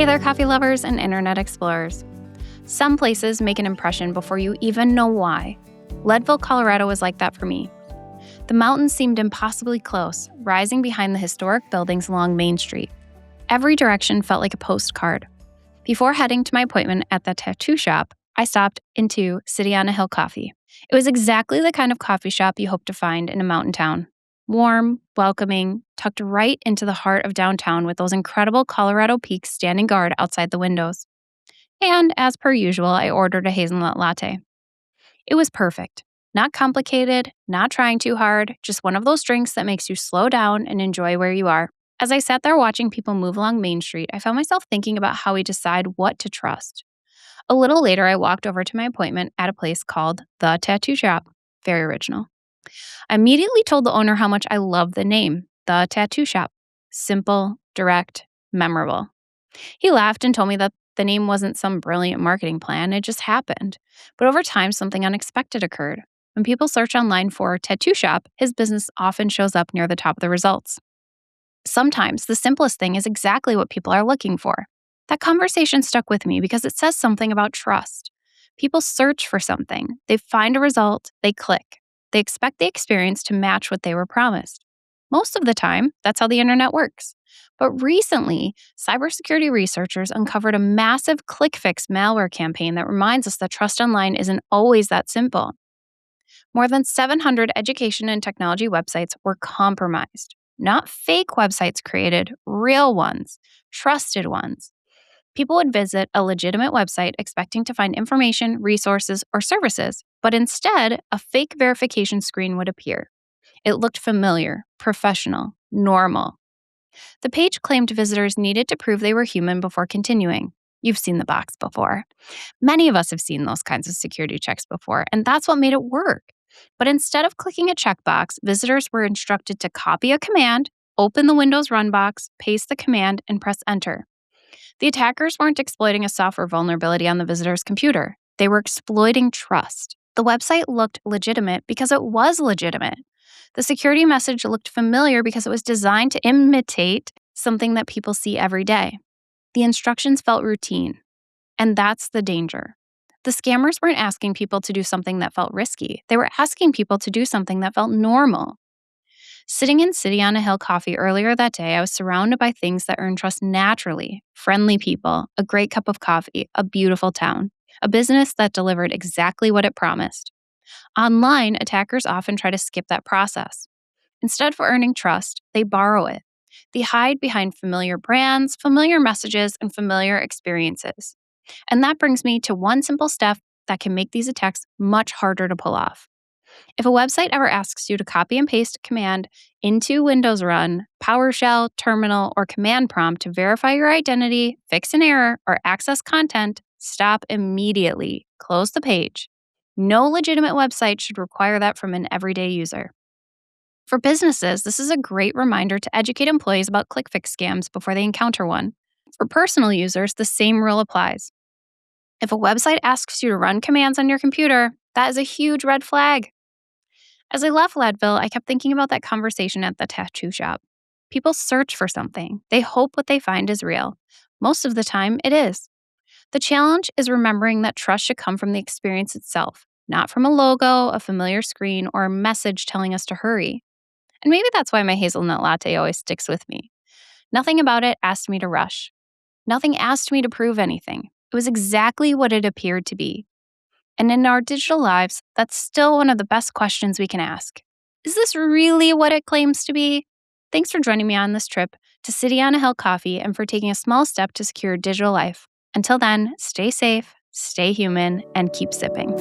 Hey there, coffee lovers and internet explorers. Some places make an impression before you even know why. Leadville, Colorado was like that for me. The mountains seemed impossibly close, rising behind the historic buildings along Main Street. Every direction felt like a postcard. Before heading to my appointment at the tattoo shop, I stopped into City on a Hill Coffee. It was exactly the kind of coffee shop you hope to find in a mountain town. Warm, welcoming, tucked right into the heart of downtown with those incredible Colorado peaks standing guard outside the windows. And as per usual, I ordered a hazelnut latte. It was perfect. Not complicated, not trying too hard, just one of those drinks that makes you slow down and enjoy where you are. As I sat there watching people move along Main Street, I found myself thinking about how we decide what to trust. A little later, I walked over to my appointment at a place called The Tattoo Shop. Very original. I immediately told the owner how much I love the name, The Tattoo Shop. Simple, direct, memorable. He laughed and told me that the name wasn't some brilliant marketing plan, it just happened. But over time, something unexpected occurred. When people search online for tattoo shop, his business often shows up near the top of the results. Sometimes the simplest thing is exactly what people are looking for. That conversation stuck with me because it says something about trust. People search for something, they find a result, they click. They expect the experience to match what they were promised. Most of the time, that's how the internet works. But recently, cybersecurity researchers uncovered a massive ClickFix malware campaign that reminds us that trust online isn't always that simple. More than 700 education and technology websites were compromised. Not fake websites created, real ones, trusted ones. People would visit a legitimate website expecting to find information, resources, or services, but instead, a fake verification screen would appear. It looked familiar, professional, normal. The page claimed visitors needed to prove they were human before continuing. You've seen the box before. Many of us have seen those kinds of security checks before, and that's what made it work. But instead of clicking a checkbox, visitors were instructed to copy a command, open the Windows Run box, paste the command, and press Enter. The attackers weren't exploiting a software vulnerability on the visitor's computer. They were exploiting trust. The website looked legitimate because it was legitimate. The security message looked familiar because it was designed to imitate something that people see every day. The instructions felt routine. And that's the danger. The scammers weren't asking people to do something that felt risky. They were asking people to do something that felt normal. Sitting in City on a Hill Coffee earlier that day, I was surrounded by things that earn trust naturally. Friendly people, a great cup of coffee, a beautiful town, a business that delivered exactly what it promised. Online, attackers often try to skip that process. Instead of earning trust, they borrow it. They hide behind familiar brands, familiar messages, and familiar experiences. And that brings me to one simple step that can make these attacks much harder to pull off. If a website ever asks you to copy and paste a command into Windows Run, PowerShell, Terminal, or Command Prompt to verify your identity, fix an error, or access content, stop immediately. Close the page. No legitimate website should require that from an everyday user. For businesses, this is a great reminder to educate employees about ClickFix scams before they encounter one. For personal users, the same rule applies. If a website asks you to run commands on your computer, that is a huge red flag. As I left Leadville, I kept thinking about that conversation at the tattoo shop. People search for something. They hope what they find is real. Most of the time, it is. The challenge is remembering that trust should come from the experience itself, not from a logo, a familiar screen, or a message telling us to hurry. And maybe that's why my hazelnut latte always sticks with me. Nothing about it asked me to rush. Nothing asked me to prove anything. It was exactly what it appeared to be. And in our digital lives, that's still one of the best questions we can ask. Is this really what it claims to be? Thanks for joining me on this trip to City on a Hill Coffee and for taking a small step to secure digital life. Until then, stay safe, stay human, and keep sipping.